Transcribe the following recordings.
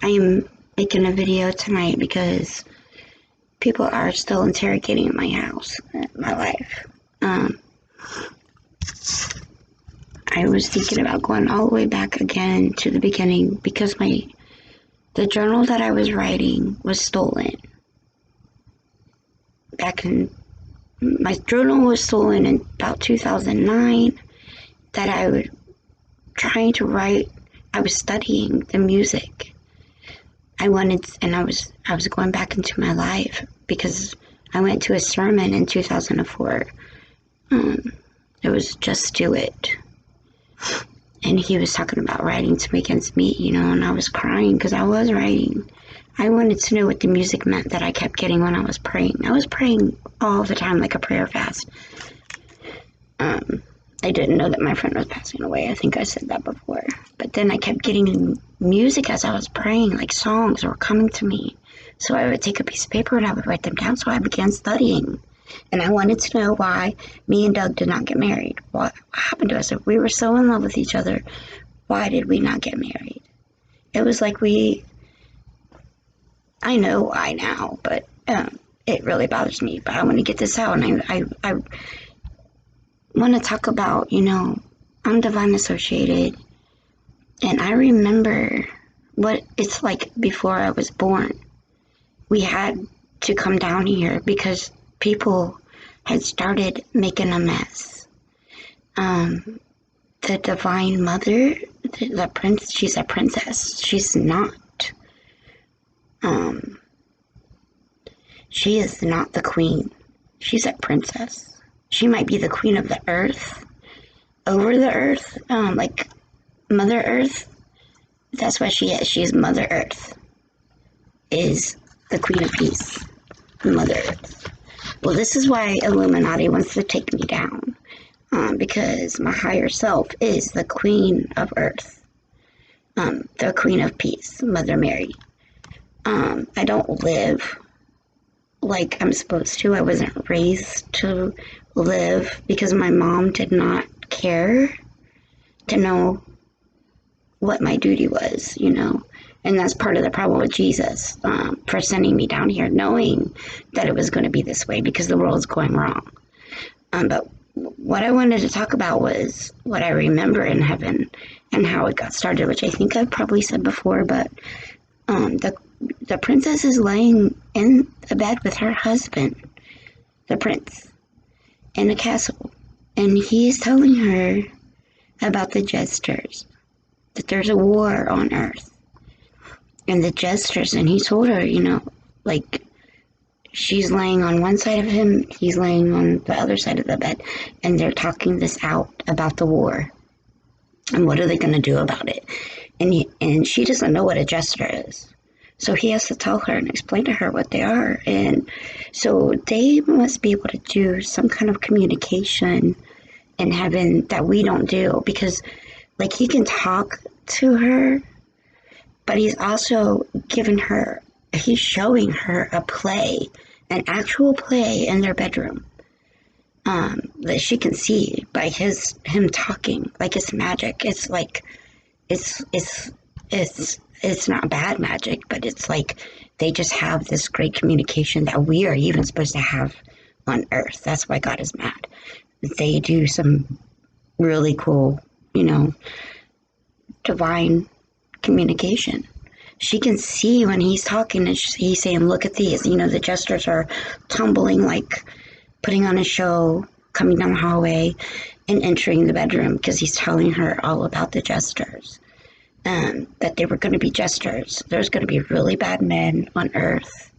I'm making a video tonight because people are still interrogating my house, my life. I was thinking about going all the way back again to the beginning because the journal that I was writing was stolen. My journal was stolen in about 2009 that I was trying to write. I was studying the music. I was going back into my life because I went to a sermon in 2004. It was Just Do It. And he was talking about writing to me against me, and I was crying because I was writing. I wanted to know what the music meant that I kept getting when I was praying. I was praying all the time like a prayer fast. I didn't know that my friend was passing away. I think I said that before. But then I kept getting music as I was praying, like songs were coming to me. So I would take a piece of paper and I would write them down. So I began studying. And I wanted to know why me and Doug did not get married. What happened to us? If we were so in love with each other, why did we not get married? It was like I know why now, but it really bothers me. But I want to get this out, and I want to talk about, I'm divine associated, and I remember what it's like before I was born. We had to come down here because people had started making a mess. The divine mother, she's a princess. She's not. She is not the queen. She's a princess. She might be the queen of the earth, over the earth, like Mother Earth. That's what she is. She's Mother Earth, is the queen of peace, Mother Earth. Well, this is why Illuminati wants to take me down, because my higher self is the queen of earth, the queen of peace, Mother Mary. I don't live like I'm supposed to. I wasn't raised to live because my mom did not care to know what my duty was, And that's part of the problem with Jesus, for sending me down here, knowing that it was going to be this way because the world's going wrong. But what I wanted to talk about was what I remember in heaven and how it got started, which I think I've probably said before, but the princess is laying in a bed with her husband, the prince, in a castle, and he's telling her about the jesters, that there's a war on earth, and the jesters, and he told her, like, she's laying on one side of him, he's laying on the other side of the bed, and they're talking this out about the war, and what are they going to do about it, and she doesn't know what a jester is. So he has to tell her and explain to her what they are. And so they must be able to do some kind of communication in heaven that we don't do. Because, like, he can talk to her, but he's also he's showing her a play, an actual play in their bedroom, that she can see by him talking. Like, it's magic. It's like, it's not bad magic, but it's like they just have this great communication that we are even supposed to have on earth. That's why God is mad. They do some really cool, divine communication. She can see when he's talking and he's saying, look at these. The jesters are tumbling, like putting on a show, coming down the hallway and entering the bedroom because he's telling her all about the jesters. That they were going to be jesters. There's going to be really bad men on earth.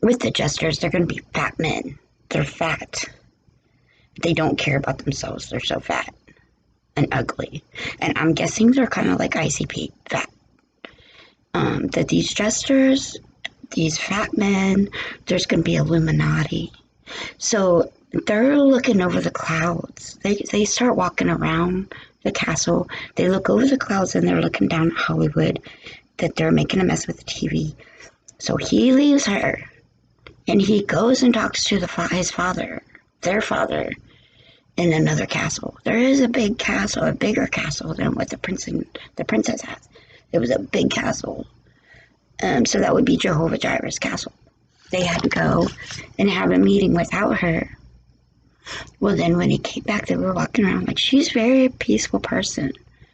With the jesters, they're going to be fat men. They're fat. They don't care about themselves. They're so fat and ugly. And I'm guessing they're kind of like ICP, fat. That these jesters, these fat men, there's going to be Illuminati. So they're looking over the clouds. They start walking around the castle. They look over the clouds and they're looking down at Hollywood, that they're making a mess with the TV. So he leaves her and he goes and talks to his father, their father, in another castle. There is a big castle, a bigger castle than what the princess has. It was a big castle. So that would be Jehovah Jireh's castle. They had to go and have a meeting without her. Well, then when he came back, they were walking around like, she's a very peaceful person.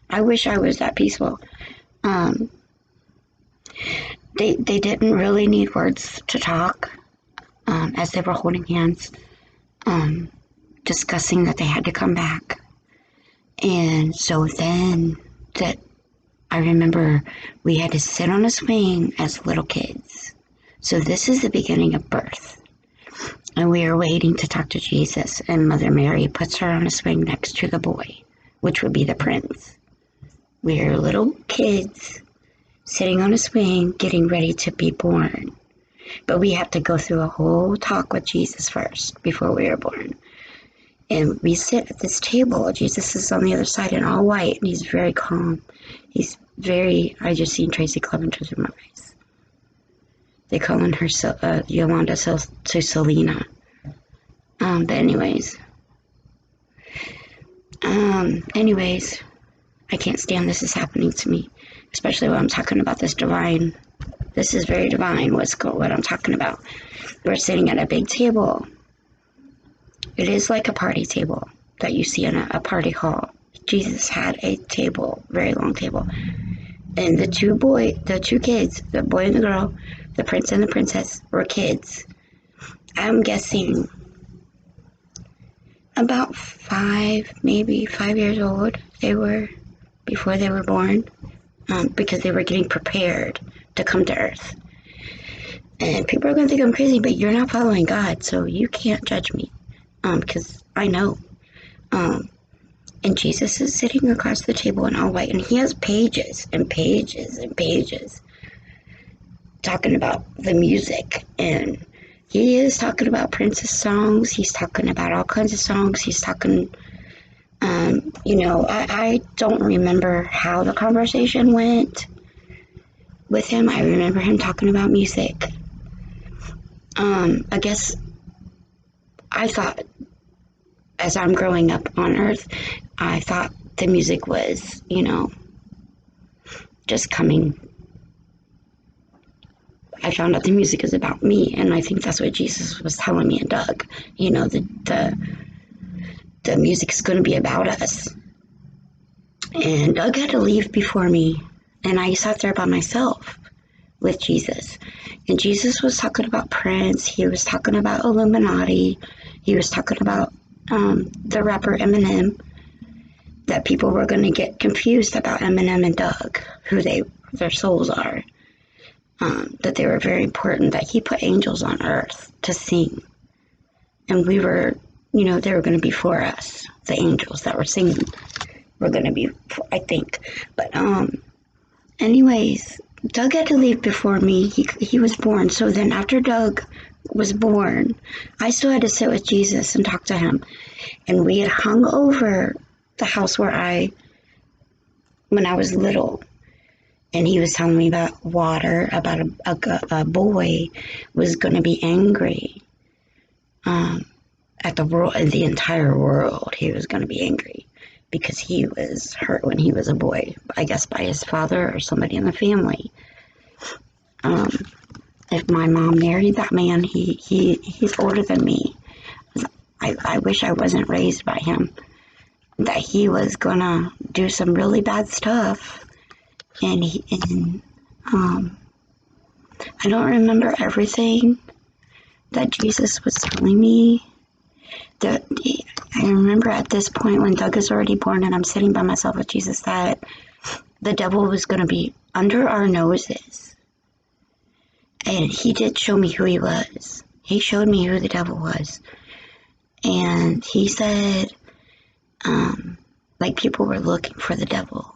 I wish I was that peaceful. They didn't really need words to talk as they were holding hands, discussing that they had to come back. And so then that I remember we had to sit on a swing as little kids. So this is the beginning of birth. And we are waiting to talk to Jesus, and Mother Mary puts her on a swing next to the boy, which would be the prince. We are little kids sitting on a swing getting ready to be born. But we have to go through a whole talk with Jesus first before we are born. And we sit at this table. Jesus is on the other side in all white, and he's very calm. He's very, I just seen Tracy Clevenger through my face. They calling her Yolanda to Selena. But anyways, I can't stand this is happening to me, especially when I'm talking about this divine. This is very divine, what I'm talking about. We're sitting at a big table. It is like a party table that you see in a party hall. Jesus had a table, very long table. And the two kids, the boy and the girl, the prince and the princess, were kids. I'm guessing about 5 years old they were before they were born, because they were getting prepared to come to earth. And people are going to think I'm crazy, but you're not following God, so you can't judge me, because I know. And Jesus is sitting across the table in all white, and he has pages and pages and pages talking about the music, and he is talking about Prince's songs. He's talking about all kinds of songs. He's talking, I don't remember how the conversation went with him. I remember him talking about music. I guess I thought, as I'm growing up on Earth, I thought the music was, just coming. I found out the music is about me, and I think that's what Jesus was telling me and Doug. The music's going to be about us. And Doug had to leave before me, and I sat there by myself with Jesus. And Jesus was talking about Prince. He was talking about Illuminati. He was talking about the rapper Eminem, that people were going to get confused about Eminem and Doug, who their souls are, that they were very important, that he put angels on earth to sing, and we were, they were going to be for us. The angels that were singing were going to be, I think. But anyways, Doug had to leave before me. He was born. So then after Doug was born, I still had to sit with Jesus and talk to him. And we had hung over the house when I was little. And he was telling me about water, about a boy was going to be angry at the entire world. He was going to be angry because he was hurt when he was a boy, I guess by his father or somebody in the family. If my mom married that man, he's older than me. I wish I wasn't raised by him. That he was gonna do some really bad stuff, and I don't remember everything that Jesus was telling me. I remember at this point when Doug is already born and I'm sitting by myself with Jesus, that the devil was going to be under our noses. And he did show me who he was. He showed me who the devil was. And he said, people were looking for the devil.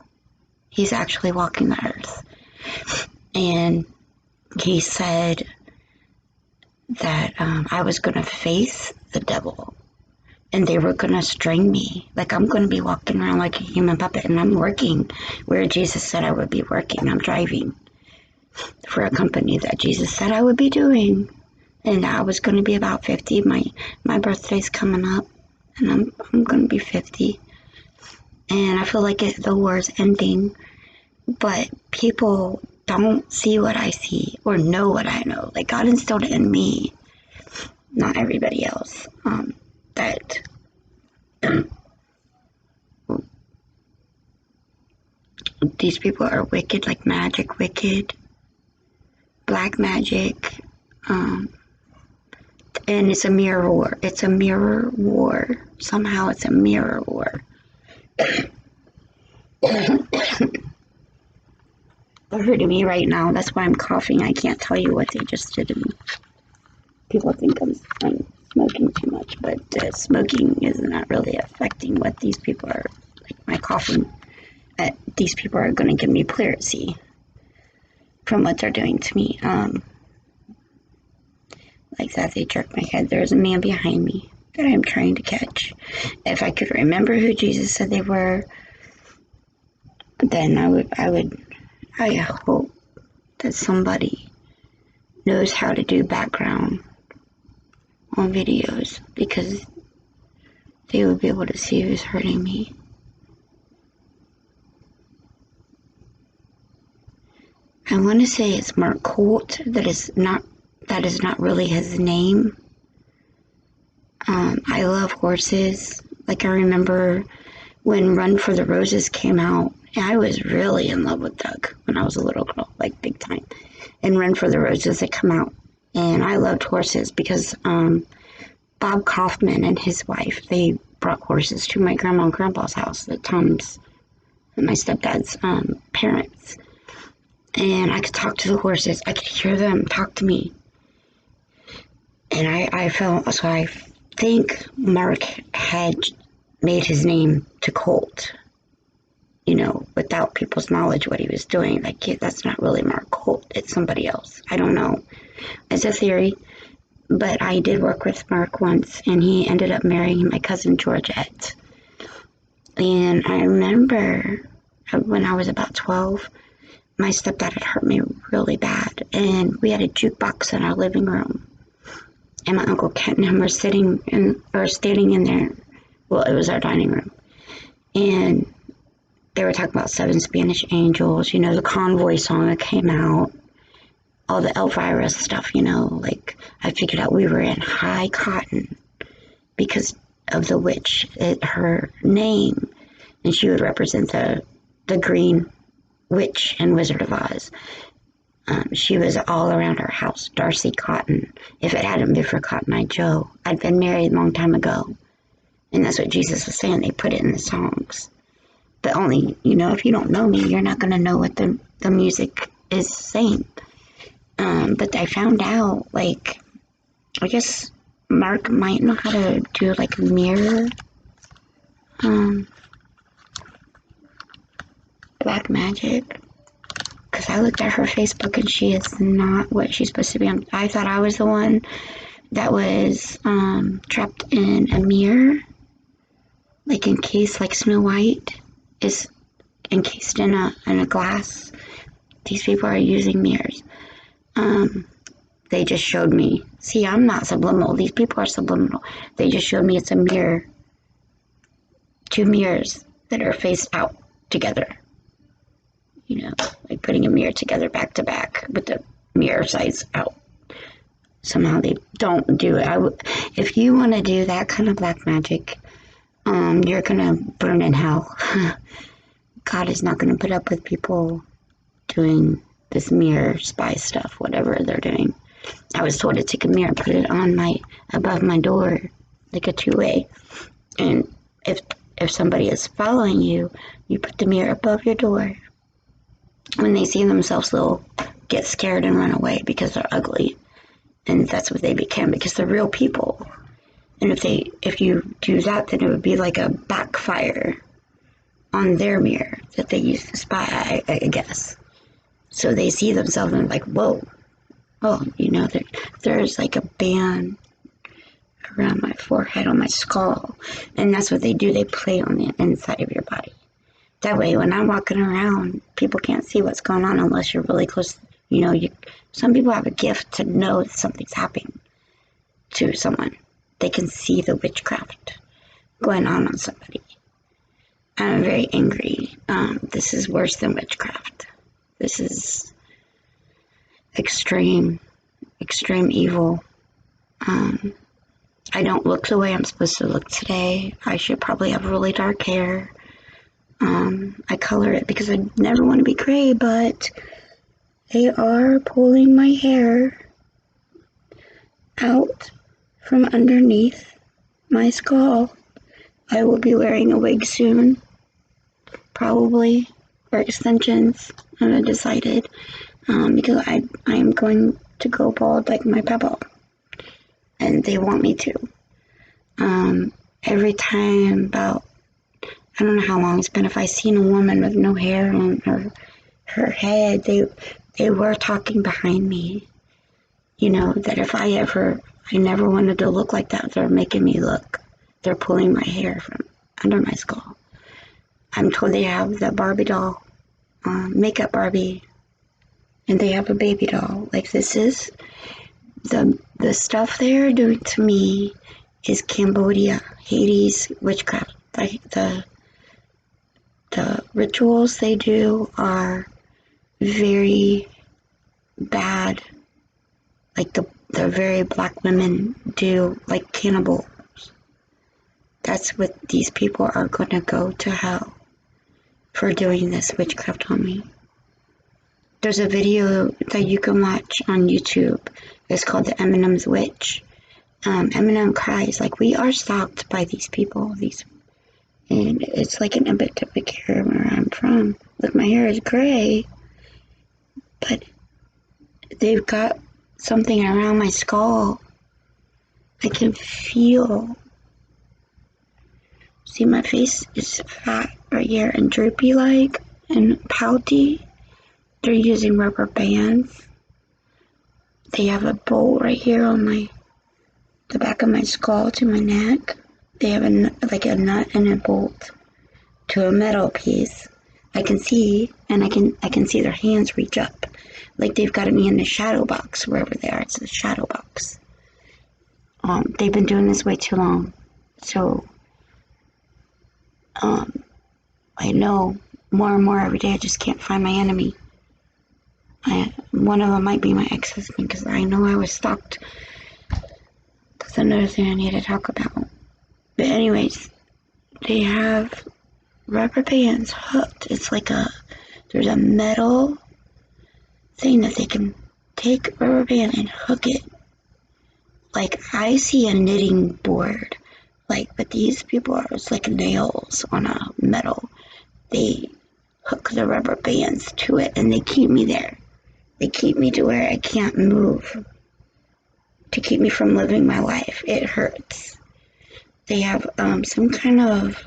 He's actually walking the earth. And he said that I was going to face the devil. And they were going to string me. I'm going to be walking around like a human puppet. And I'm working where Jesus said I would be working. I'm driving for a company that Jesus said I would be doing. And I was going to be about 50. My birthday's coming up. And I'm going to be 50. And I feel like the war's ending. But people don't see what I see or know what I know. Like, God instilled it in me, not everybody else. That these people are wicked, like magic wicked, black magic, and it's a mirror war. It's a mirror war. Somehow it's a mirror war. They're hurting me right now. That's why I'm coughing. I can't tell you what they just did to me. People think I'm smoking too much, but smoking is not really affecting what these people are, like my coughing. These people are going to give me pleurisy from what they're doing to me. Like that, they jerk my head. There's a man behind me that I'm trying to catch. If I could remember who Jesus said they were, then I hope that somebody knows how to do background on videos, because they would be able to see who's hurting me. I want to say it's Mark Colt. That is not really his name. I love horses. Like, I remember when Run for the Roses came out, I was really in love with Doug when I was a little girl, like big time. And Run for the Roses had come out, and I loved horses because Bob Kaufman and his wife, they brought horses to my grandma and grandpa's house, the Tom's and my stepdad's parents. And I could talk to the horses. I could hear them talk to me. And I think Mark had made his name to Colt, without people's knowledge what he was doing. Like, that's not really Mark Colt. It's somebody else. I don't know. It's a theory. But I did work with Mark once, and he ended up marrying my cousin Georgette. And I remember when I was about 12, my stepdad had hurt me really bad, and we had a jukebox in our living room. And my Uncle Kent and him were standing in there. Well, it was our dining room. And they were talking about Seven Spanish Angels, the Convoy song that came out, all the Elvira stuff, like, I figured out we were in high cotton because of the witch, her name, and she would represent the green witch and Wizard of Oz. She was all around our house, Darcy Cotton. If it hadn't been for Cotton Eye Joe, I'd been married a long time ago. And that's what Jesus was saying. They put it in the songs. But only, if you don't know me, you're not going to know what the music is saying. But I found out, like, I guess Mark might know how to do, like, a mirror. Black magic. Because I looked at her Facebook and she is not what she's supposed to be. I thought I was the one that was trapped in a mirror, like encased, like Snow White is encased in a glass. These people are using mirrors. They just showed me. See, I'm not subliminal. These people are subliminal. They just showed me it's a mirror. Two mirrors that are faced out together. Like putting a mirror together back to back with the mirror sides out. Somehow they don't do it. If you want to do that kind of black magic, you're gonna burn in hell. God is not gonna put up with people doing this mirror spy stuff, whatever they're doing. I was told to take a mirror and put it on above my door, like a two-way. And if somebody is following you, you put the mirror above your door. When they see themselves, they'll get scared and run away because they're ugly. And that's what they become, because they're real people. And if you do that, then it would be like a backfire on their mirror that they use to spy, I guess. So they see themselves and like, whoa. Oh, there's like a band around my forehead, on my skull. And that's what they do. They play on the inside of your body. That way, when I'm walking around, people can't see what's going on unless you're really close. Some people have a gift to know that something's happening to someone. They can see the witchcraft going on somebody. I'm very angry. This is worse than witchcraft. This is extreme evil. I don't look the way I'm supposed to look today. I should probably have really dark hair. I color it because I never want to be gray, but they are pulling my hair out from underneath my skull. I will be wearing a wig soon, probably, or extensions. I haven't decided, because I am going to go bald like my papa, and they want me to. Every time about, I don't know how long it's been, if I seen a woman with no hair on her head, they were talking behind me, that if I never wanted to look like that. They're making me look. They're pulling my hair from under my skull. I'm told they have the Barbie doll, makeup Barbie, and they have a baby doll. Like, this is the stuff they're doing to me is Cambodia, Hades, witchcraft. Like, the rituals they do are very bad. Like, the very black women do, like cannibals. That's what these people are going to go to hell for doing this witchcraft on me. There's a video that you can watch on YouTube. It's called The Eminem's Witch. Eminem cries, like, we are stalked by these people. And it's like an epidemic here where I'm from. Look, my hair is gray, but they've got something around my skull. I can feel. See, my face is fat right here and droopy like and pouty. They're using rubber bands. They have a bolt right here on the back of my skull to my neck. They have a nut and a bolt to a metal piece. I can see, and I can see their hands reach up, like they've got me in the shadow box wherever they are. It's the shadow box. They've been doing this way too long, so I know more and more every day. I just can't find my enemy. One of them might be my ex-husband, because I know I was stalked. That's another thing I need to talk about. But anyways, they have rubber bands hooked. It's like there's a metal thing that they can take a rubber band and hook it. Like, I see a knitting board, but these people it's like nails on a metal. They hook the rubber bands to it, and they keep me there. They keep me to where I can't move, to keep me from living my life. It hurts. They have some kind of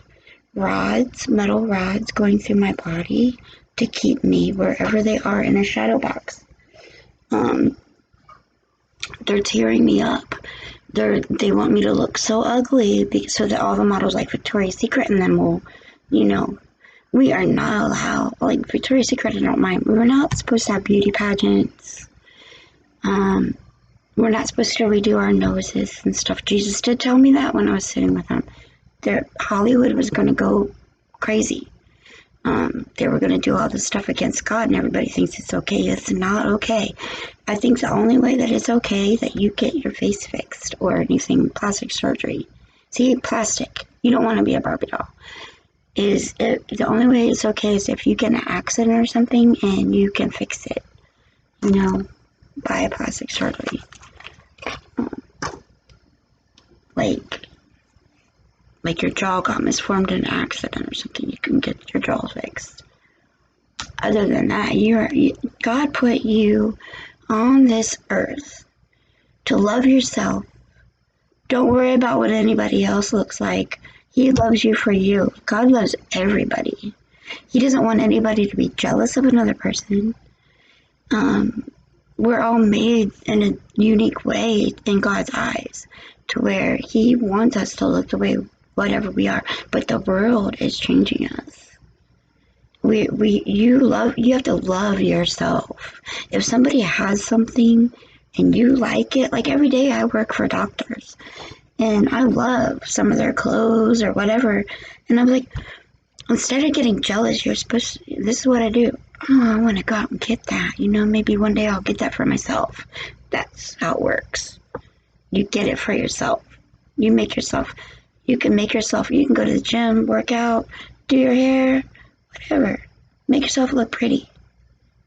metal rods going through my body to keep me wherever they are in a shadow box. They're tearing me up. They want me to look so ugly so that all the models like Victoria's Secret and them will, we are not allowed, like Victoria's Secret, I don't mind. We're not supposed to have beauty pageants. We're not supposed to redo our noses and stuff. Jesus did tell me that when I was sitting with him. Hollywood was going to go crazy. They were going to do all this stuff against God, and everybody thinks it's okay. It's not okay. I think the only way that it's okay that you get your face fixed or anything, plastic surgery. See, plastic. You don't want to be a Barbie doll. The only way it's okay is if you get in an accident or something and you can fix it, by a plastic surgery. Like your jaw got misformed in an accident or something, you can get your jaw fixed. Other than that, God put you on this earth to love yourself. Don't worry about what anybody else looks like. He loves you for you. God loves everybody. He doesn't want anybody to be jealous of another person. We're all made in a unique way in God's eyes, to where He wants us to look the way whatever we are. But the world is changing us. You have to love yourself. If somebody has something and you like it, like every day I work for doctors, and I love some of their clothes or whatever, and I'm like, instead of getting jealous, this is what I do. oh, I want to go out and get that. Maybe one day I'll get that for myself. That's how it works. You get it for yourself. You make yourself, you can make yourself, you can go to the gym, work out, do your hair, whatever. Make yourself look pretty.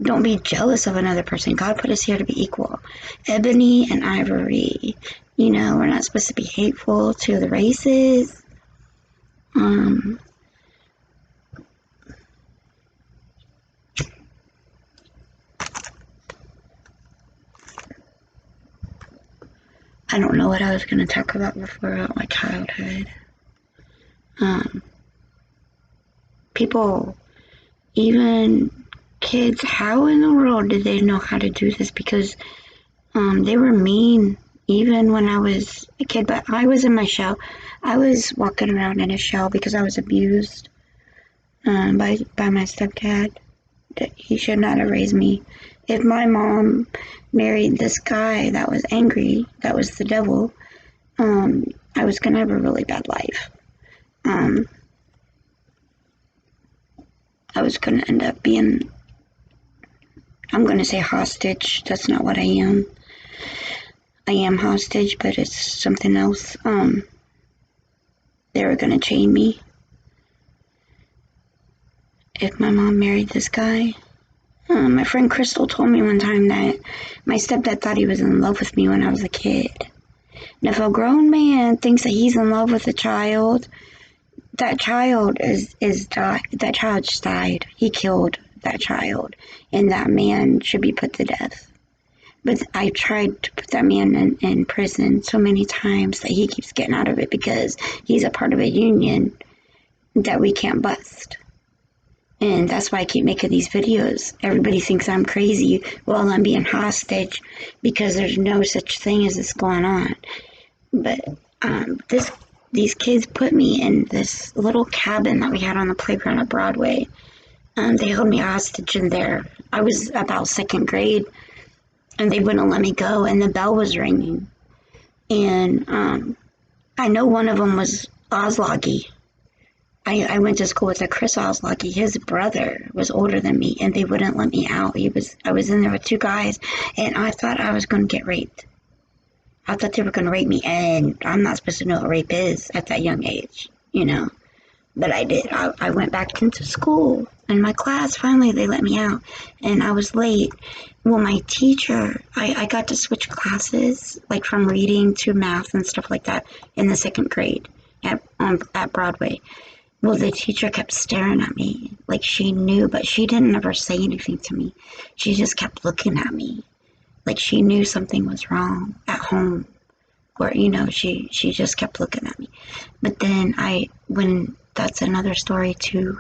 Don't be jealous of another person. God put us here to be equal. Ebony and ivory. We're not supposed to be hateful to the races. I don't know what I was going to talk about before about my childhood. People, even kids, how in the world did they know how to do this? Because they were mean even when I was a kid, but I was in my shell. I was walking around in a shell because I was abused by my stepdad. He should not have raised me. If my mom married this guy that was angry, that was the devil, I was gonna have a really bad life. I was gonna end up being, I'm gonna say hostage. That's not what I am. I am hostage, but it's something else. They were gonna chain me if my mom married this guy. My friend Crystal told me one time that my stepdad thought he was in love with me when I was a kid. And if a grown man thinks that he's in love with a child, that child that child just died. He killed that child, and that man should be put to death. But I tried to put that man in prison so many times that he keeps getting out of it because he's a part of a union that we can't bust. And that's why I keep making these videos. Everybody thinks I'm crazy while I'm being hostage because there's no such thing as this going on. But these kids put me in this little cabin that we had on the playground at Broadway. They held me hostage in there. I was about second grade, and they wouldn't let me go, and the bell was ringing. And I know one of them was Osloggy. I went to school with a Chris Osloggy. His brother was older than me, and they wouldn't let me out. I was in there with two guys, and I thought I was going to get raped. I thought they were going to rape me, and I'm not supposed to know what rape is at that young age, But I did. I went back into school. In my class, finally, they let me out, and I was late. Well, my teacher, I got to switch classes, like from reading to math and stuff like that, in the second grade at Broadway. Well, the teacher kept staring at me like she knew, but she didn't ever say anything to me. She just kept looking at me like she knew something was wrong at home. Or, she just kept looking at me. But then when that's another story too,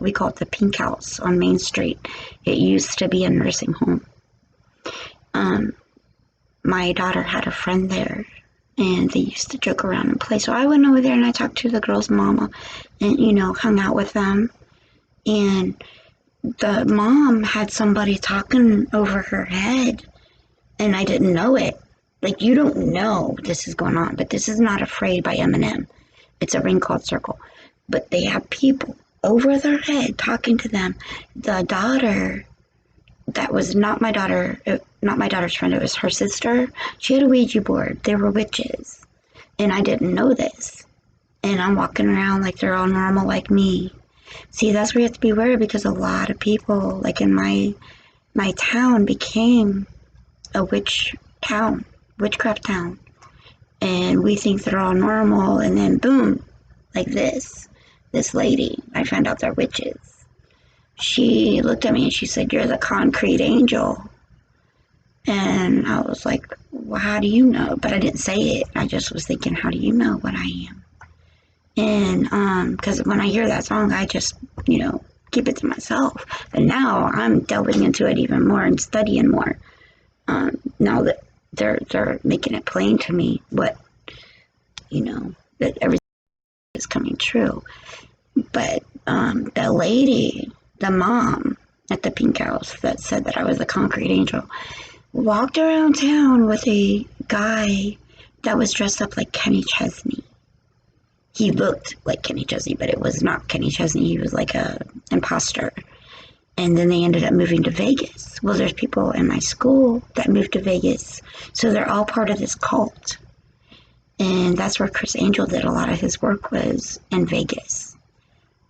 we call it the Pink House on Main Street. It used to be a nursing home. My daughter had a friend there, and they used to joke around and play. So I went over there and I talked to the girl's mama and, hung out with them. And the mom had somebody talking over her head, and I didn't know it. Like, you don't know this is going on, but this is not Afraid by Eminem. It's A Ring Called Circle. But they have people over their head talking to them. The daughter, that was not my daughter's friend, it was her sister. She had a Ouija board. They were witches. And I didn't know this. And I'm walking around like they're all normal like me. See, that's where you have to be wary, because a lot of people, like in my town, became a witchcraft town. And we think they're all normal, and then boom, like this lady, I found out they're witches. She looked at me and she said, "You're the concrete angel." And I was like, "Well, how do you know?" But I didn't say it. I just was thinking, how do you know what I am? And because when I hear that song, I just, keep it to myself. And now I'm delving into it even more and studying more. Now that they're making it plain to me what, that everything is coming true. But the lady, the mom at the Pink House that said that I was the concrete angel, walked around town with a guy that was dressed up like Kenny Chesney. He looked like Kenny Chesney, but it was not Kenny Chesney. He was like a imposter. And then they ended up moving to Vegas. Well, there's people in my school that moved to Vegas. So they're all part of this cult. And that's where Chris Angel did a lot of his work, was in Vegas.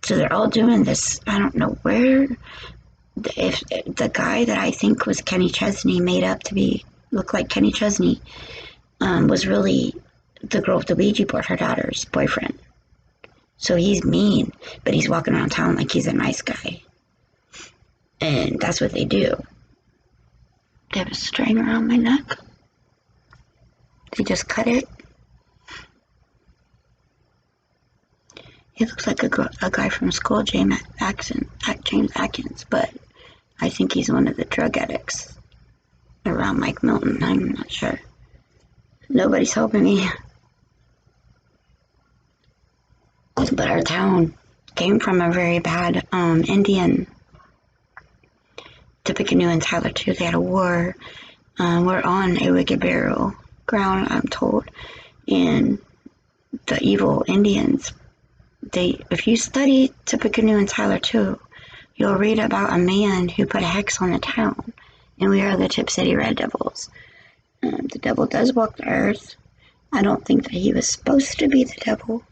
So they're all doing this. I don't know where. If the guy that I think was Kenny Chesney, made up to look like Kenny Chesney, was really the girl with the Ouija board, her daughter's boyfriend. So he's mean, but he's walking around town like he's a nice guy. And that's what they do. They have a string around my neck. They just cut it. He looks like a guy from school, James Atkins, but I think he's one of the drug addicts around Mike Milton. I'm not sure. Nobody's helping me. But our town came from a very bad Indian. Tippecanoe and Tyler too. They had a war. We're on a wicked burial ground, I'm told. And the evil Indians, if you study Tippecanoe and Tyler too, you'll read about a man who put a hex on the town. And we are the Tip City Red Devils. The devil does walk the earth. I don't think that he was supposed to be the devil.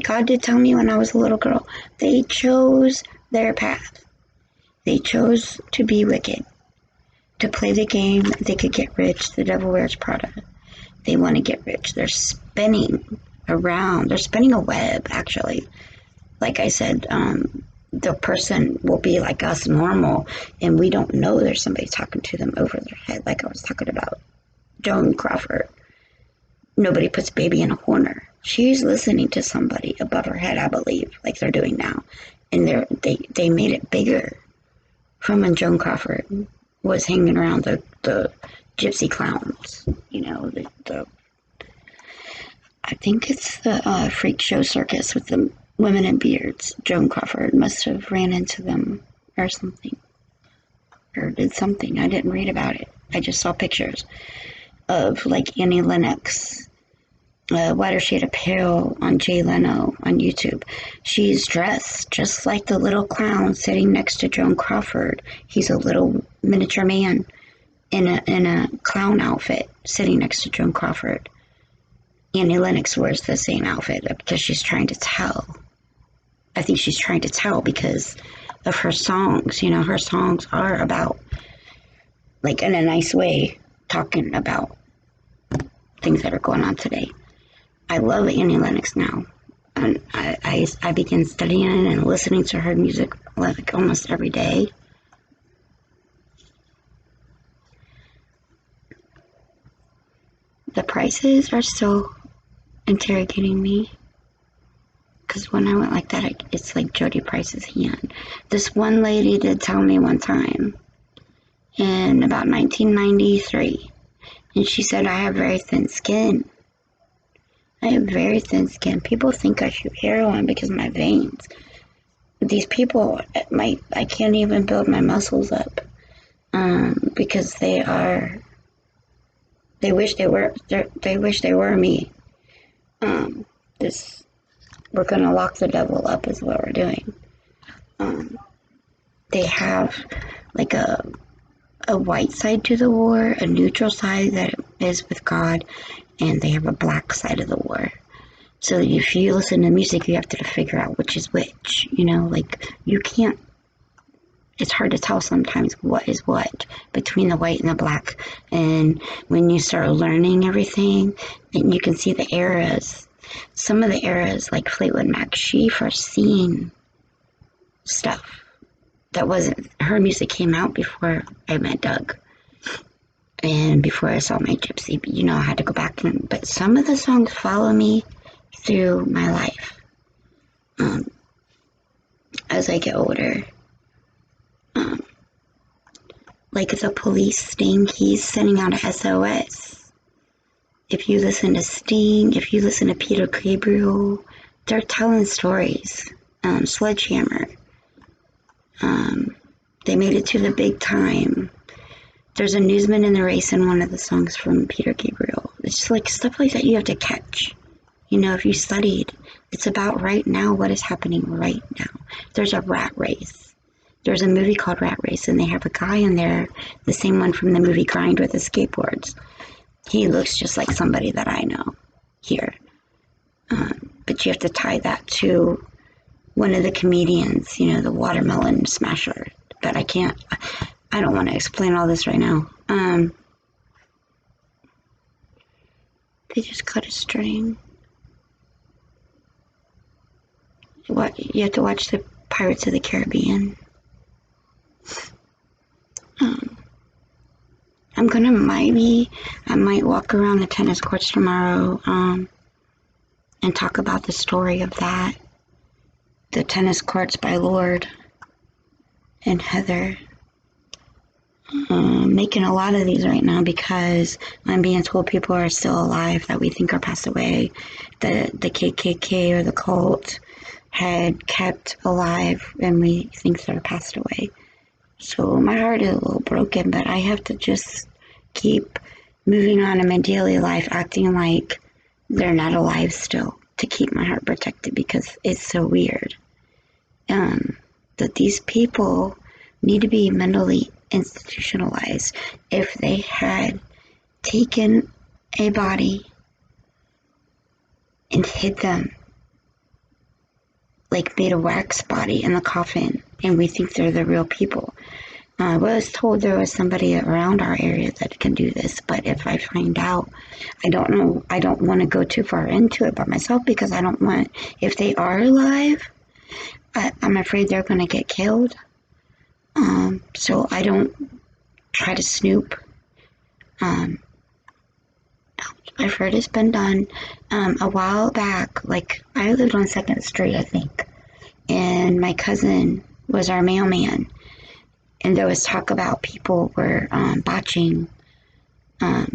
God did tell me when I was a little girl, they chose their path. They chose to be wicked, to play the game. They could get rich. The devil wears Prada. They want to get rich. They're spinning around. They're spinning a web, actually. Like I said, the person will be like us, normal, and we don't know there's somebody talking to them over their head, like I was talking about Joan Crawford. Nobody puts baby in a corner. She's listening to somebody above her head, I believe, like they're doing now. And they made it bigger from when Joan Crawford was hanging around the gypsy clowns. You know, I think it's the freak show circus with the women in beards. Joan Crawford must have ran into them or something. Or did something. I didn't read about it. I just saw pictures of like Annie Lennox, Whiter Shade of Pale on Jay Leno on YouTube. She's dressed just like the little clown sitting next to Joan Crawford. He's a little miniature man in a clown outfit sitting next to Joan Crawford. Annie Lennox wears the same outfit because she's trying to tell. I think she's trying to tell because of her songs. You know, her songs are about, like, in a nice way, talking about things that are going on today. I love Annie Lennox now. And I began studying and listening to her music like almost every day. The prices are still interrogating me. Because when I went like that, it's like Jody Price's hand. This one lady did tell me one time in about 1993. And she said, I have very thin skin. I have very thin skin. People think I shoot heroin because of my veins. These people, I can't even build my muscles up. Because they wish they were me. We're gonna lock the devil up is what we're doing. They have like a white side to the war, a neutral side that is with God, and they have a black side of the war. So if you listen to music, you have to figure out which is which. You know, like you can't. It's hard to tell sometimes what is what between the white and the black. And when you start learning everything, and you can see the eras. Some of the eras, like Fleetwood Mac, she foreseen stuff that wasn't. Her music came out before I met Doug. And before I saw my gypsy, you know, I had to go back but some of the songs follow me through my life. As I get older. Like the Police, Sting, he's sending out a SOS. If you listen to Sting, if you listen to Peter Gabriel, they're telling stories. Sledgehammer. They made it to the big time. There's a newsman in the race in one of the songs from Peter Gabriel. It's just like stuff like that you have to catch. You know, if you studied, it's about right now, what is happening right now. There's a rat race. There's a movie called Rat Race, and they have a guy in there, the same one from the movie Grind with the skateboards. He looks just like somebody that I know here. But you have to tie that to one of the comedians, the watermelon smasher. But I don't want to explain all this right now. They just cut a string. You have to watch the Pirates of the Caribbean. I might walk around the tennis courts tomorrow, and talk about the story of that. The tennis courts by Lord and Heather. Making a lot of these right now because I'm being told people are still alive that we think are passed away. The KKK or the cult had kept alive and we think they're passed away. So my heart is a little broken, but I have to just keep moving on in my daily life, acting like they're not alive still, to keep my heart protected, because it's so weird. That these people need to be mentally institutionalized. If they had taken a body and hid them, like made a wax body in the coffin, and we think they're the real people. I was told there was somebody around our area that can do this, but if I find out, I don't know. I don't want to go too far into it by myself because I don't want, if they are alive, I'm afraid they're going to get killed. So I don't try to snoop. I've heard it's been done. A while back, like I lived on 2nd Street, I think, and my cousin was our mailman, and there was talk about people were botching, how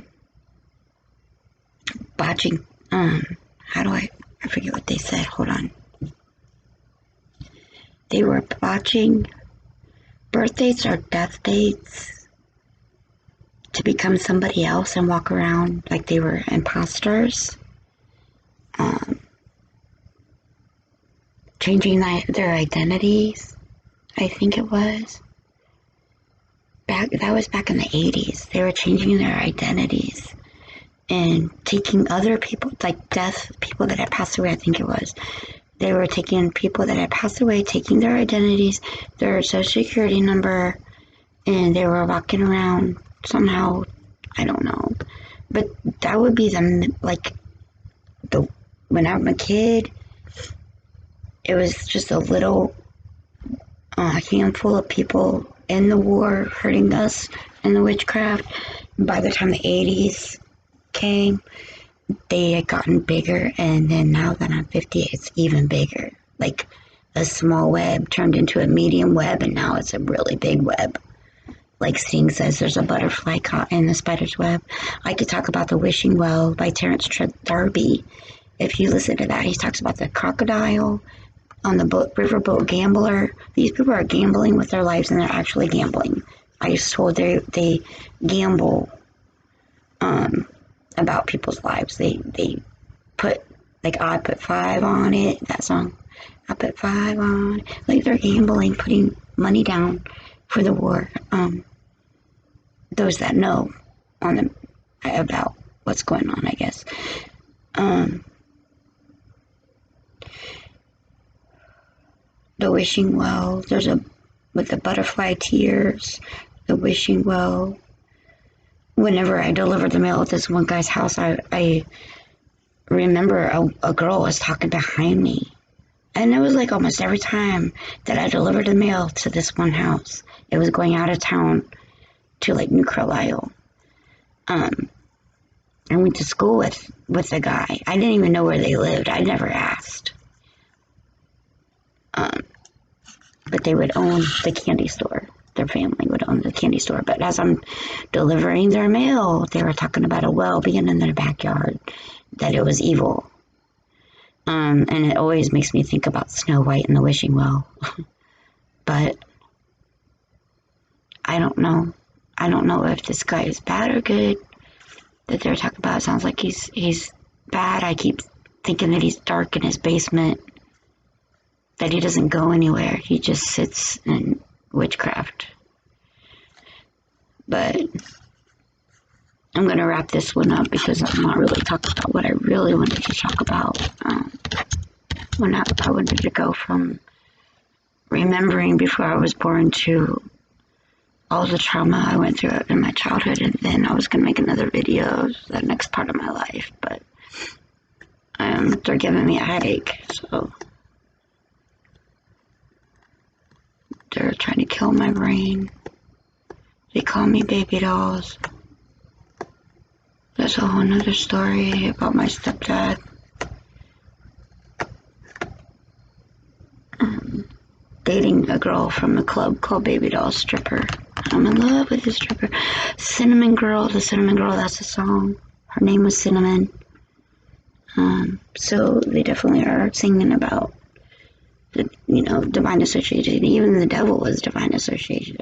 do I forget what they said, hold on. They were botching birth dates or death dates to become somebody else and walk around like they were imposters. Changing their identities, I think it was. That was back in the 80s. They were changing their identities and taking other people, like people that had passed away, I think it was. They were taking people that had passed away, taking their identities, their social security number, and they were walking around somehow, I don't know. But that would be when I'm a kid, it was just a little handful of people in the war hurting us in the witchcraft. By the time the 80s came, they had gotten bigger, and then now that I'm 50, it's even bigger. Like a small web turned into a medium web, and now it's a really big web. Like Sting says, there's a butterfly caught in the spider's web. I could talk about The Wishing Well by Terence D'Arby. If you listen to that, he talks about the crocodile on the riverboat gambler. These people are gambling with their lives, and they're actually gambling. I was told they gamble about people's lives. They put, like, I put 5 on it, that song. I put 5 on it. Like, they're gambling, putting money down for the war. Those that know about what's going on, I guess. The Wishing Well, with the butterfly tears, the Wishing Well. Whenever I delivered the mail at this one guy's house, I remember a girl was talking behind me. And it was like almost every time that I delivered the mail to this one house, it was going out of town to like New Carlisle. I went to school with a guy. I didn't even know where they lived. I never asked. But they would own the candy store. Their family would own the candy store. But as I'm delivering their mail, they were talking about a well being in their backyard, that it was evil. And it always makes me think about Snow White and the Wishing Well. But I don't know. I don't know if this guy is bad or good that they're talking about. It sounds like he's bad. I keep thinking that he's dark in his basement, that he doesn't go anywhere. He just sits and witchcraft. But I'm going to wrap this one up because I'm not really talking about what I really wanted to talk about. When I wanted to go from remembering before I was born to all the trauma I went through in my childhood, and then I was going to make another video of the next part of my life, but they're giving me a headache, so they're trying to kill my brain. They call me baby dolls. That's a whole nother story about my stepdad. Dating a girl from a club called Baby Doll Stripper. I'm in love with this stripper. Cinnamon Girl, the Cinnamon Girl, that's a song. Her name was Cinnamon. So they definitely are singing about the, divine association. Even the devil was divine association.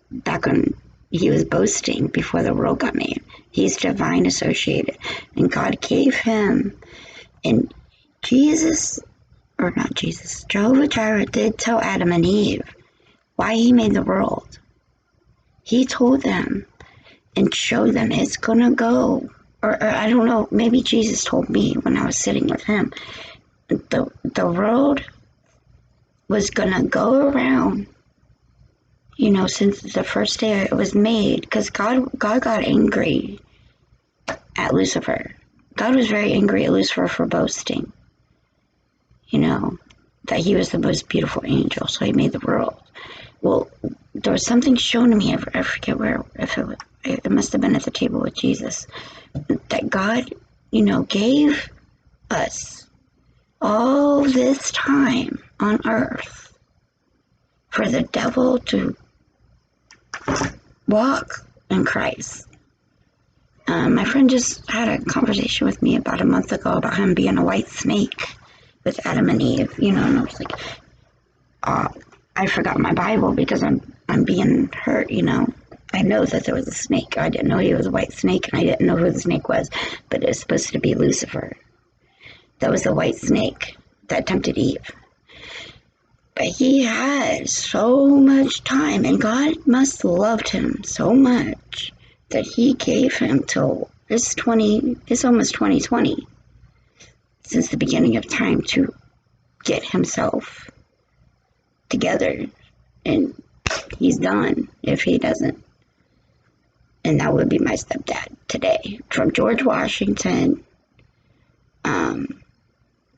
Back when he was boasting before the world got made. He's divine associated. And God gave him, and Jehovah Jireh did tell Adam and Eve why he made the world. He told them and showed them it's gonna go, or I don't know, maybe Jesus told me when I was sitting with him, the world was gonna go around, since the first day it was made, because God got angry at Lucifer. God was very angry at Lucifer for boasting, that he was the most beautiful angel, so he made the world. Well, there was something shown to me, I forget where, if it must have been at the table with Jesus, that God, gave us all this time on earth for the devil to walk in Christ. My friend just had a conversation with me about a month ago about him being a white snake with Adam and Eve, and I was like, I forgot my Bible because I'm being hurt, I know that there was a snake. I didn't know he was a white snake, and I didn't know who the snake was, but it was supposed to be Lucifer. That was the white snake that tempted Eve. But he had so much time, and God must have loved him so much that he gave him till it's almost 2020, since the beginning of time, to get himself together, and he's done if he doesn't. And that would be my stepdad today, from George Washington,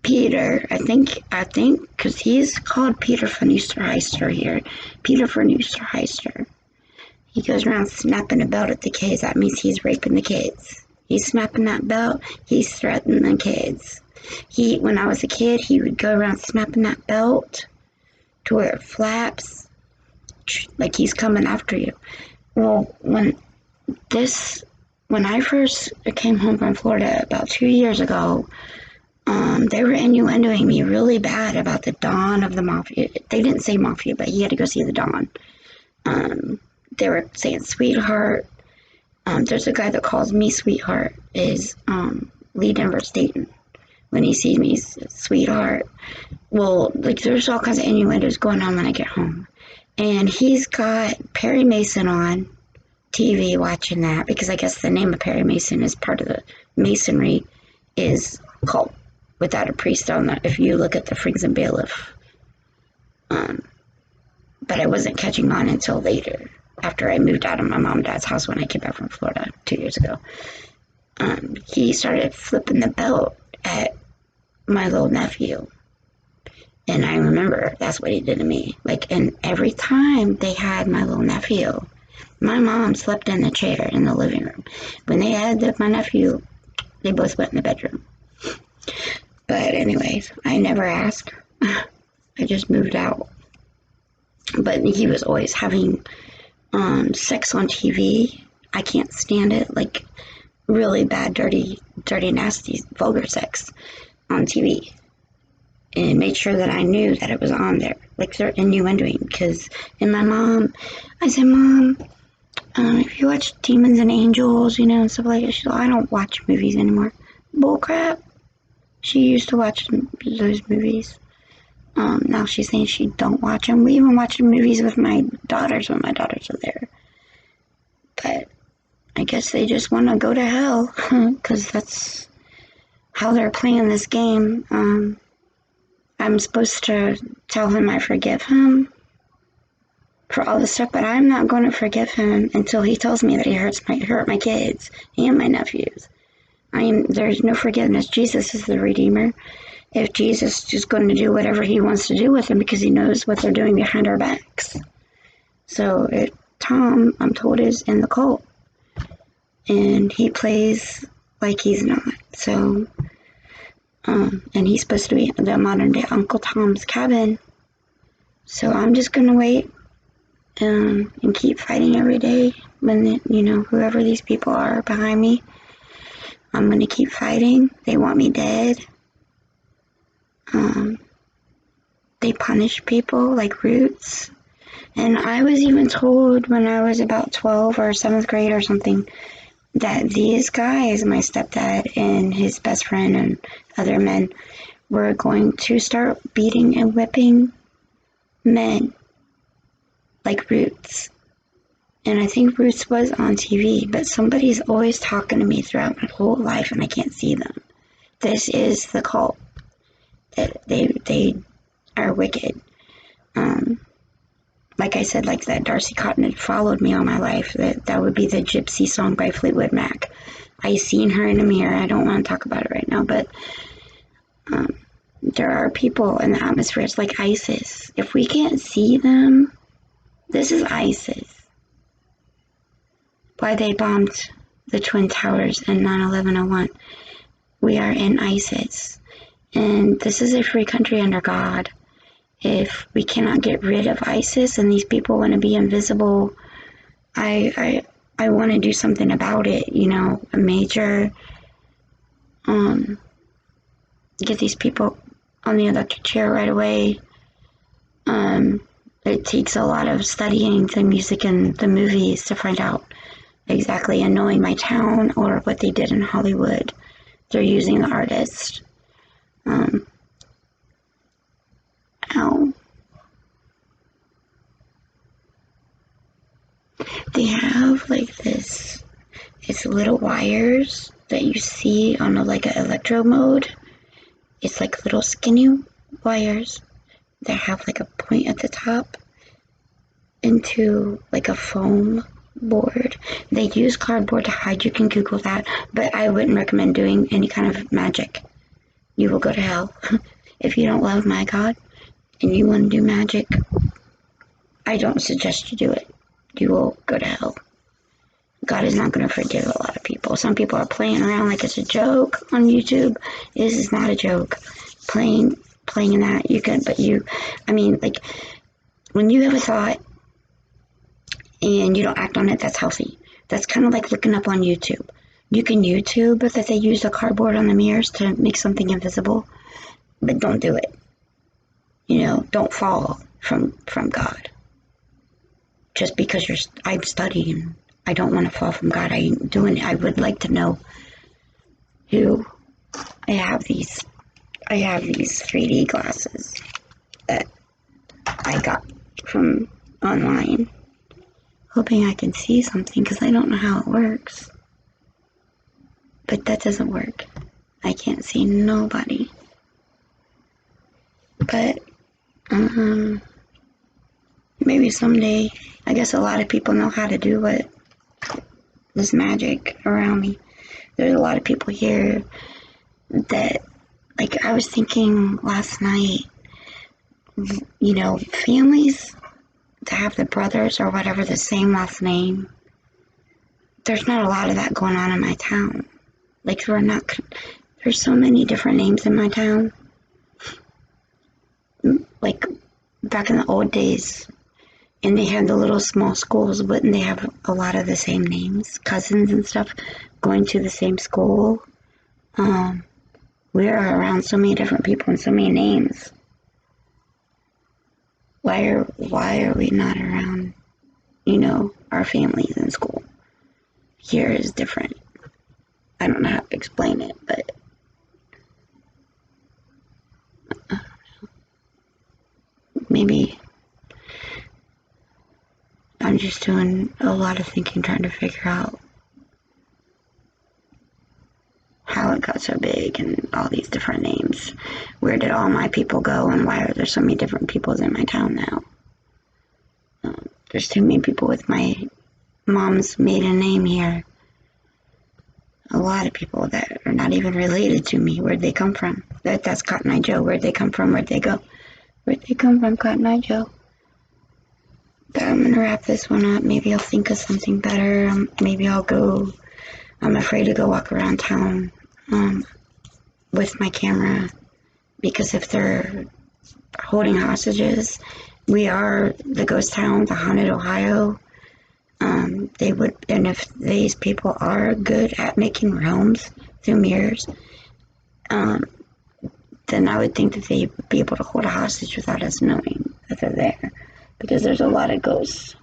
Peter, I think, because he's called Peter von Oosterheister here, Peter von Oosterheister. He goes around snapping a belt at the kids. That means he's raping the kids. He's snapping that belt. He's threatening the kids. When I was a kid, he would go around snapping that belt to where it flaps, like he's coming after you. Well, when I first came home from Florida about 2 years ago, they were innuendoing me really bad about the Don of the Mafia. They didn't say Mafia, but he had to go see the Don. They were saying Sweetheart. There's a guy that calls me Sweetheart, is Lee Denver Staten. When he sees me, he's Sweetheart. Well, there's all kinds of innuendos going on when I get home. And he's got Perry Mason on TV watching that, because I guess the name of Perry Mason is part of the Masonry, is called Without a Priest on that, if you look at the Frings and Bailiff. But I wasn't catching on until later, after I moved out of my mom and dad's house when I came back from Florida 2 years ago. He started flipping the belt at my little nephew. And I remember that's what he did to me. And every time they had my little nephew, my mom slept in the chair in the living room. When they had my nephew, they both went in the bedroom. But anyways, I never asked. I just moved out. But he was always having sex on TV. I can't stand it. Really bad, dirty, nasty, vulgar sex on TV. And made sure that I knew that it was on there. They're innuendoing. Because, and my mom, I said, Mom, if you watch Demons and Angels, and stuff like that, she's like, I don't watch movies anymore. Bull crap. She used to watch those movies. Now she's saying she don't watch them. We even watch movies with my daughters when my daughters are there. But I guess they just want to go to hell because that's how they're playing this game. I'm supposed to tell him I forgive him for all this stuff, but I'm not going to forgive him until he tells me that he hurt my kids and my nephews. There's no forgiveness. Jesus is the Redeemer. If Jesus is going to do whatever he wants to do with them because he knows what they're doing behind our backs. So Tom, I'm told, is in the cult. And he plays like he's not. So, and he's supposed to be the modern day Uncle Tom's Cabin. So I'm just going to wait and keep fighting every day when, whoever these people are behind me. I'm going to keep fighting. They want me dead. They punish people like Roots. And I was even told when I was about 12 or 7th grade or something that these guys, my stepdad and his best friend and other men, were going to start beating and whipping men like Roots. And I think Roots was on TV, but somebody's always talking to me throughout my whole life and I can't see them. This is the cult. They are wicked. Like I said, like that Darcy Cotton had followed me all my life. That would be the Gypsy song by Fleetwood Mac. I seen her in a mirror. I don't want to talk about it right now, but there are people in the atmosphere. It's like ISIS. If we can't see them, this is ISIS. Why they bombed the Twin Towers in 9/11/01. We are in ISIS. And this is a free country under God. If we cannot get rid of ISIS and these people want to be invisible, I want to do something about it, a major, get these people on the electric chair right away. It takes a lot of studying the music and the movies to find out exactly, and knowing my town or what they did in Hollywood. They're using the artist. Ow. They have like this, it's little wires that you see on like an electro mode. It's like little skinny wires that have like a point at the top into like a foam board. They use cardboard to hide. You can Google that, but I wouldn't recommend doing any kind of magic. You will go to hell. If you don't love my God and you want to do magic, I don't suggest you do it. You will go to hell. God is not going to forgive a lot of people. Some people are playing around like it's a joke on YouTube. This is not a joke. Playing in that, you can, but like, when you have a thought and you don't act on it, that's healthy. That's kind of like looking up on YouTube. You can YouTube that they use the cardboard on the mirrors to make something invisible, but don't do it. Don't fall from God. Just because I'm studying, I don't want to fall from God. I ain't doing it. I would like to know who. I have these 3D glasses that I got from online, hoping I can see something because I don't know how it works. But that doesn't work. I can't see nobody. But maybe someday. I guess a lot of people know how to do this magic around me. There's a lot of people here that, like, I was thinking last night, families to have the brothers or whatever the same last name. There's not a lot of that going on in my town. Like, there's so many different names in my town. Like, back in the old days, and they had the little small schools, wouldn't they have a lot of the same names, cousins and stuff, going to the same school? We are around so many different people and so many names. Why are we not around, our families in school? Here is different. I don't know how to explain it, but maybe I'm just doing a lot of thinking, trying to figure out how it got so big and all these different names. Where did all my people go, and why are there so many different peoples in my town now? There's too many people with my mom's maiden name here. A lot of people that are not even related to me. Where'd they come from? That's Cotton Eye Joe. Where'd they come from? Where'd they go? Where'd they come from, Cotton Eye Joe? But I'm gonna wrap this one up. Maybe I'll think of something better. Maybe I'll go. I'm afraid to go walk around town with my camera, because if they're holding hostages, we are the ghost town, the haunted Ohio. They would, and if these people are good at making realms through mirrors, then I would think that they would be able to hold a hostage without us knowing that they're there, because there's a lot of ghosts.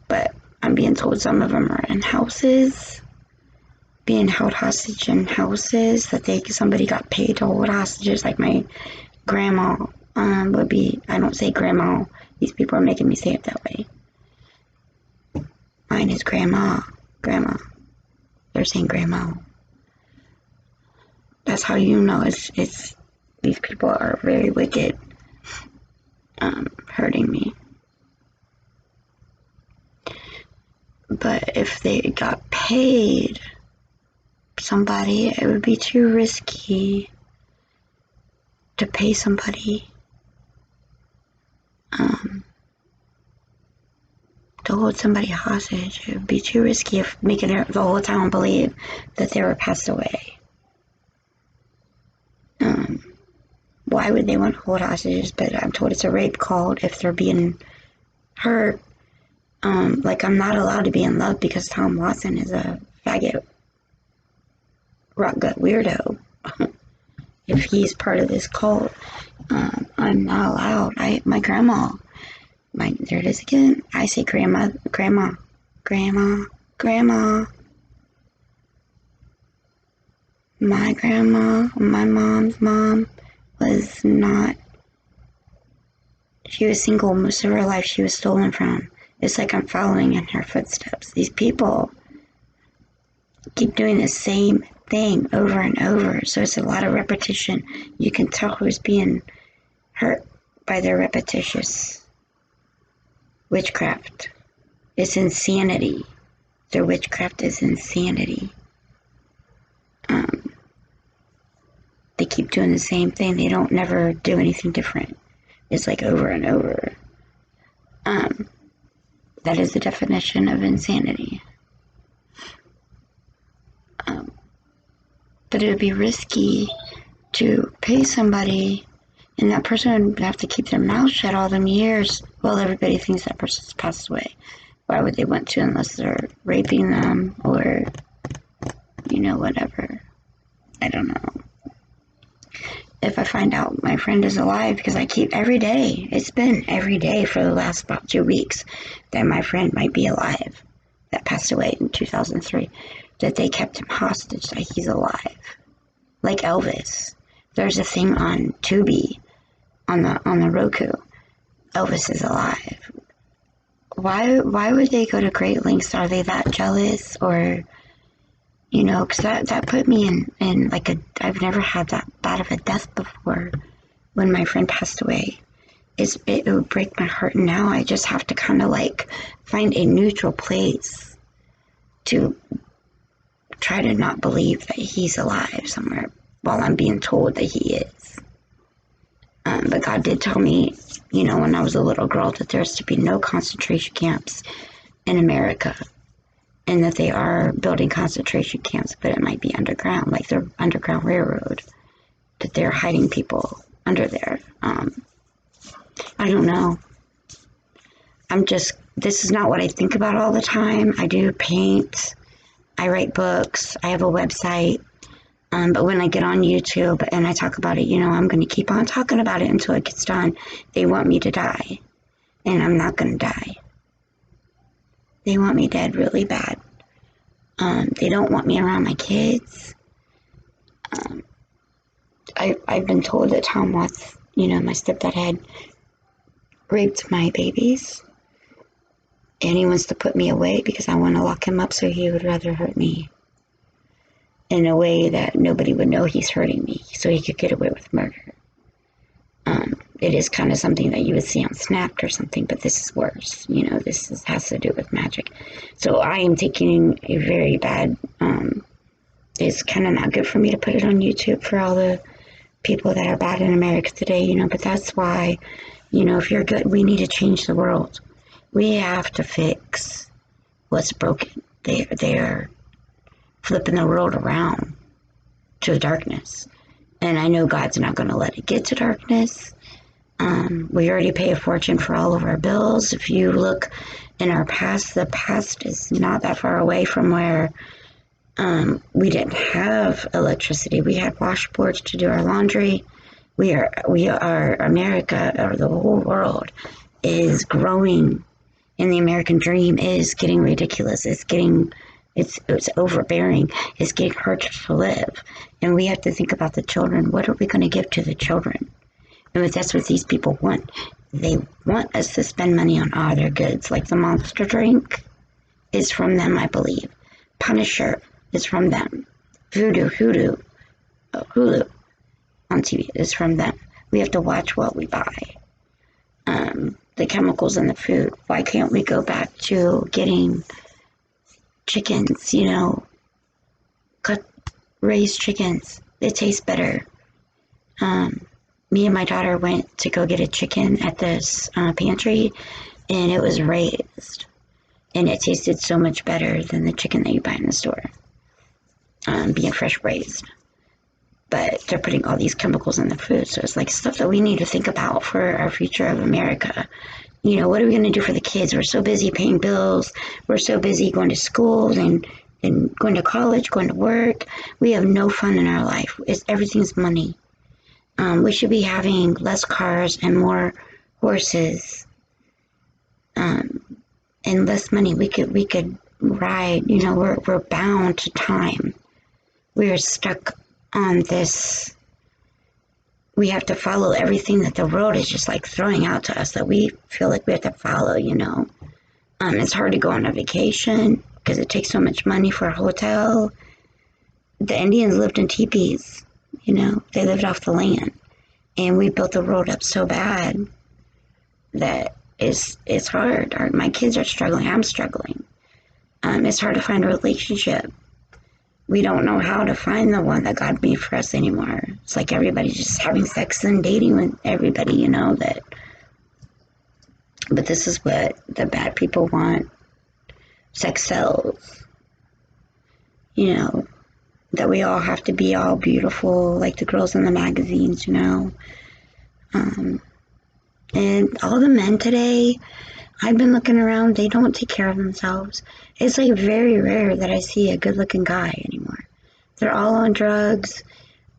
But I'm being told some of them are in houses, being held hostage in houses, that somebody got paid to hold hostages, like my grandma would be. I don't say grandma. These people are making me say it that way. Mine is grandma. Grandma. They're saying grandma. That's how you know it's these people are very wicked, hurting me. But if they got paid somebody, it would be too risky to pay somebody to hold somebody hostage. It would be too risky of making the whole town believe that they were passed away. Why would they want to hold hostages? But I'm told it's a rape call if they're being hurt. Like, I'm not allowed to be in love because Tom Watson is a faggot, rock gut weirdo. If he's part of this cult, I'm not allowed. My grandma, there it is again. I say grandma. My grandma, my mom's mom, was not. She was single most of her life. She was stolen from. It's like I'm following in her footsteps. These people keep doing the same thing over and over, so it's a lot of repetition. You can tell who's being hurt by their repetitious witchcraft. It's insanity. Their witchcraft is insanity. They keep doing the same thing. They don't never do anything different. It's like over and over. That is the definition of insanity. But it would be risky to pay somebody, and that person would have to keep their mouth shut all them years while everybody thinks that person's passed away. Why would they want to, unless they're raping them or, whatever. I don't know. If I find out my friend is alive, because I keep every day, it's been every day for the last about 2 weeks that my friend might be alive, that passed away in 2003, that they kept him hostage, that he's alive. Like Elvis. There's a thing on Tubi, on the Roku. Elvis is alive. Why would they go to great lengths? Are they that jealous? Or, because that put me in like I've never had that bad of a death before. When my friend passed away, it would break my heart. Now I just have to kind of like find a neutral place to try to not believe that he's alive somewhere while I'm being told that he is. But God did tell me, when I was a little girl, that there's to be no concentration camps in America, and that they are building concentration camps, but it might be underground, like the Underground Railroad, that they're hiding people under there. I don't know. This is not what I think about all the time. I do paint, I write books, I have a website, but when I get on YouTube and I talk about it, I'm going to keep on talking about it until it gets done. They want me to die, and I'm not going to die. They want me dead really bad. They don't want me around my kids. I've been told that Tom My stepdad had raped my babies, and he wants to put me away because I want to lock him up so he would rather hurt me in a way that nobody would know he's hurting me so he could get away with murder. It is kind of something that you would see on Snapped or something, but this is worse. Has to do with magic. So I am taking a very bad, it's kind of not good for me to put it on YouTube for all the people that are bad in America today, but that's why, if you're good, we need to change the world. We have to fix what's broken. They're flipping the world around to darkness. And I know God's not going to let it get to darkness. We already pay a fortune for all of our bills. If you look in our past, the past is not that far away from where we didn't have electricity. We had washboards to do our laundry. We are America, or the whole world is growing, and the American dream is getting ridiculous. It's overbearing. It's getting harder to live, and we have to think about the children. What are we going to give to the children? And that's what these people want. They want us to spend money on all their goods, like the Monster drink is from them, I believe. Punisher is from them. Hulu on TV is from them. We have to watch what we buy. The chemicals in the food. Why can't we go back to getting chickens, raised chickens? It tastes better. Me and my daughter went to go get a chicken at this pantry, and it was raised. And it tasted so much better than the chicken that you buy in the store, being fresh raised. But they're putting all these chemicals in the food, so it's like stuff that we need to think about for our future of America. What are we going to do for the kids? We're so busy paying bills. We're so busy going to school and going to college, going to work. We have no fun in our life. Everything's money. We should be having less cars and more horses, and less money. We could ride. We're bound to time. We are stuck on this. We have to follow everything that the world is just like throwing out to us that we feel like we have to follow. It's hard to go on a vacation because it takes so much money for a hotel. The Indians lived in teepees. They lived off the land, and we built the road up so bad that it's hard. My kids are struggling. I'm struggling. It's hard to find a relationship. We don't know how to find the one that God made for us anymore. It's like everybody's just having sex and dating with everybody, that. But this is what the bad people want. Sex sells. That we all have to be all beautiful, like the girls in the magazines, And all the men today, I've been looking around, they don't take care of themselves. It's like very rare that I see a good looking guy anymore. They're all on drugs,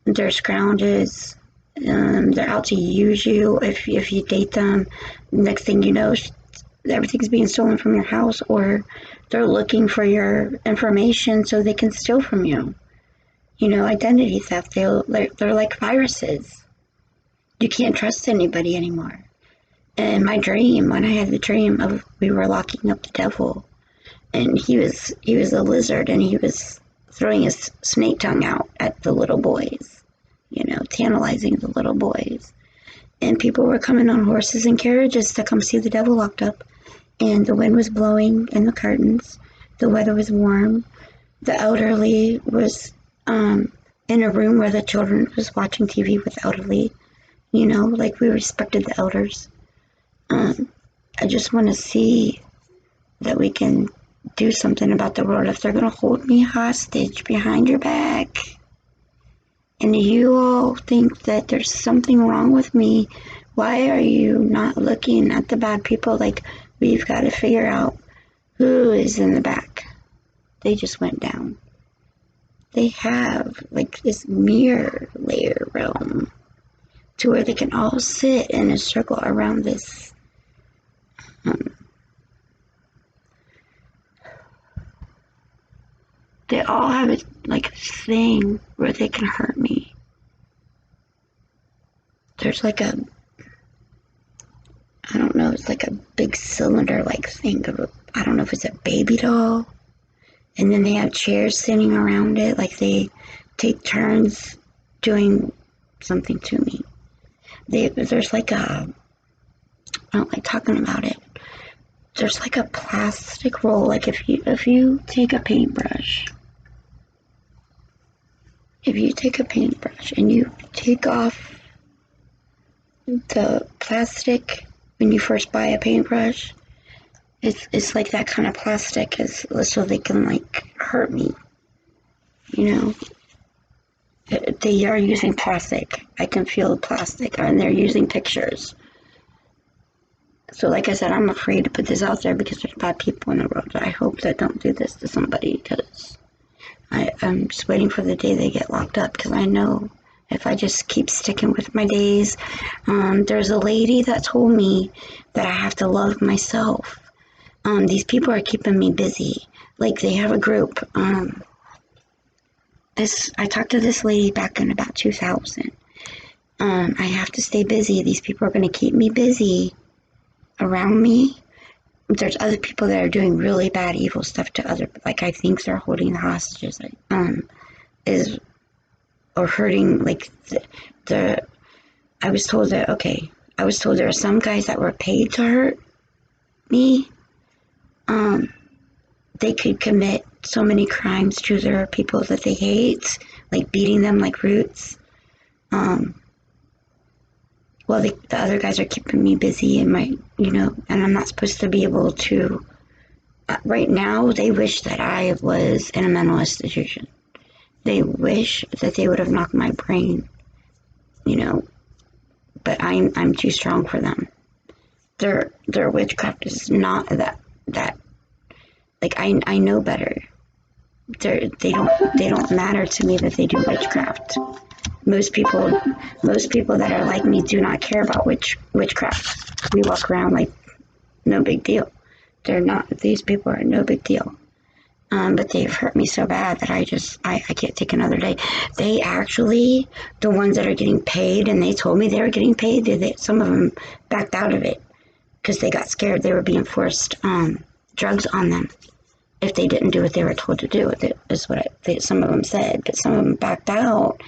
they're scrounges, they're out to use you if you date them. Next thing you know, everything's being stolen from your house, or they're looking for your information so they can steal from you. Identity theft, they're like viruses. You can't trust anybody anymore. And my dream, when I had the dream of we were locking up the devil, and he was a lizard, and he was throwing his snake tongue out at the little boys, tantalizing the little boys. And people were coming on horses and carriages to come see the devil locked up. And the wind was blowing in the curtains. The weather was warm. The elderly was in a room where the children was watching TV with elderly. Like we respected the elders. I just want to see that we can do something about the world. If they're going to hold me hostage behind your back, and you all think that there's something wrong with me, why are you not looking at the bad people? Like, we've got to figure out who is in the back. They just went down. They have like this mirror layer realm to where they can all sit in a circle around this they all have a like thing where they can hurt me. there's like a, I don't know, it's like a big cylinder like thing of I don't know if it's a baby doll. And then they have chairs sitting around it, like they take turns doing something to me. There's like a, I don't like talking about it. There's like a plastic roll, like if you take a paintbrush, and you take off the plastic when you first buy a paintbrush, it's like that kind of plastic is so they can like hurt me, you know. They are using plastic. I can feel the plastic, and they're using pictures. So like I said, I'm afraid to put this out there because there's bad people in the world. I hope that don't do this to somebody, because I'm just waiting for the day they get locked up, because I know if I just keep sticking with my days. There's a lady that told me that I have to love myself. These people are keeping me busy. Like, they have a group. I talked to this lady back in about 2000. I have to stay busy. These people are going to keep me busy around me. There's other people that are doing really bad, evil stuff to other, like I think they're holding the hostages, or hurting, like I was told there are some guys that were paid to hurt me. They could commit so many crimes to their people that they hate, like beating them like roots. Well, the other guys are keeping me busy and and I'm not supposed to be able to. Right now, they wish that I was in a mental institution. They wish that they would have knocked my brain, but I'm too strong for them. Their witchcraft is not that like I know better. They don't matter to me that they do witchcraft. Most people that are like me do not care about witchcraft. We walk around like no big deal. These people are no big deal. But they've hurt me so bad that I can't take another day. They actually, the ones that are getting paid, and they told me they were getting paid, some of them backed out of it because they got scared they were being forced drugs on them if they didn't do what they were told to do. It is what some of them said, but some of them backed out,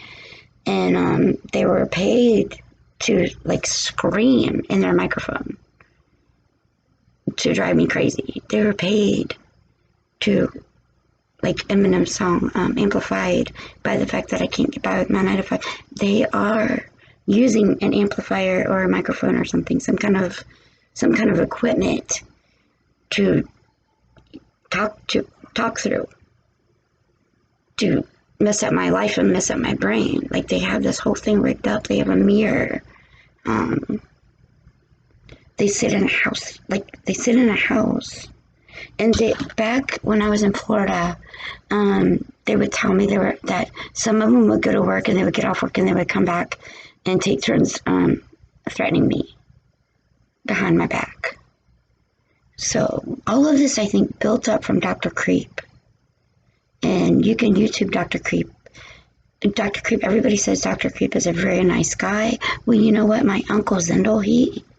and they were paid to like scream in their microphone to drive me crazy. They were paid to, like Eminem's song, amplified by the fact that I can't get by with my 9 to 5. They are using an amplifier or a microphone or something, some kind of equipment to talk through, to mess up my life and mess up my brain. Like, they have this whole thing rigged up. They have a mirror. They sit in a house. And back when I was in Florida, they would tell me that some of them would go to work and they would get off work and they would come back and take turns threatening me behind my back. So all of this, I think, built up from Dr. Creep. And you can YouTube Dr. Creep. Dr. Creep, everybody says Dr. Creep is a very nice guy. Well, you know what? My Uncle Zindel,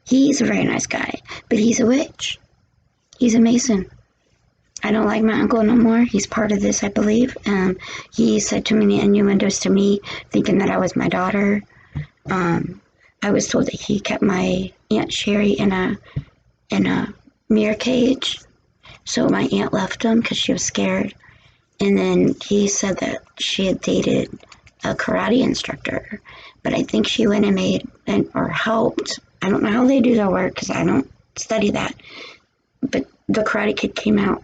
he's a very nice guy, but he's a witch. He's a Mason. I don't like my uncle no more. He's part of this, I believe. He said too many innuendos to me, thinking that I was my daughter. I was told that he kept my Aunt Sherry in a mirror cage. So my aunt left him because she was scared. And then he said that she had dated a karate instructor. But I think she went and made or helped. I don't know how they do their work because I don't study that. But the Karate Kid came out.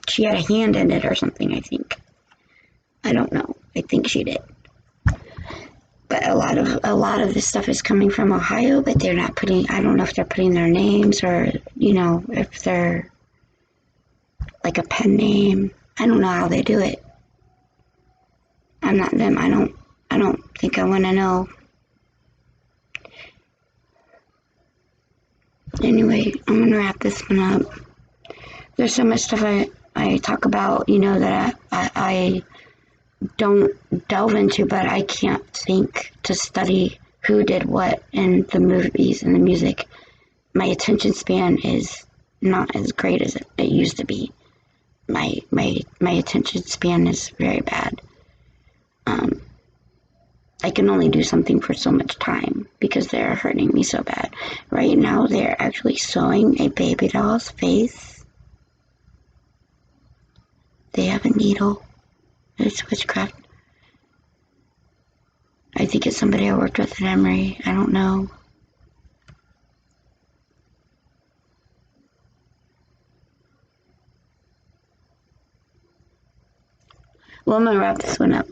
She had a hand in it or something, I think. I don't know. I think she did. But a lot of this stuff is coming from Ohio, but they're not putting, I don't know if they're putting their names or, if they're like a pen name. I don't know how they do it. I'm not them. I don't think I want to know. Anyway, I'm going to wrap this one up. There's so much stuff I talk about, that I don't delve into, but I can't think to study who did what in the movies and the music, my attention span is not as great as it used to be. My attention span is very bad. I can only do something for so much time because they're hurting me so bad. Right now, they're actually sewing a baby doll's face. They have a needle. It's witchcraft. I think it's somebody I worked with at Emory. I don't know. Well, I'm gonna wrap this one up.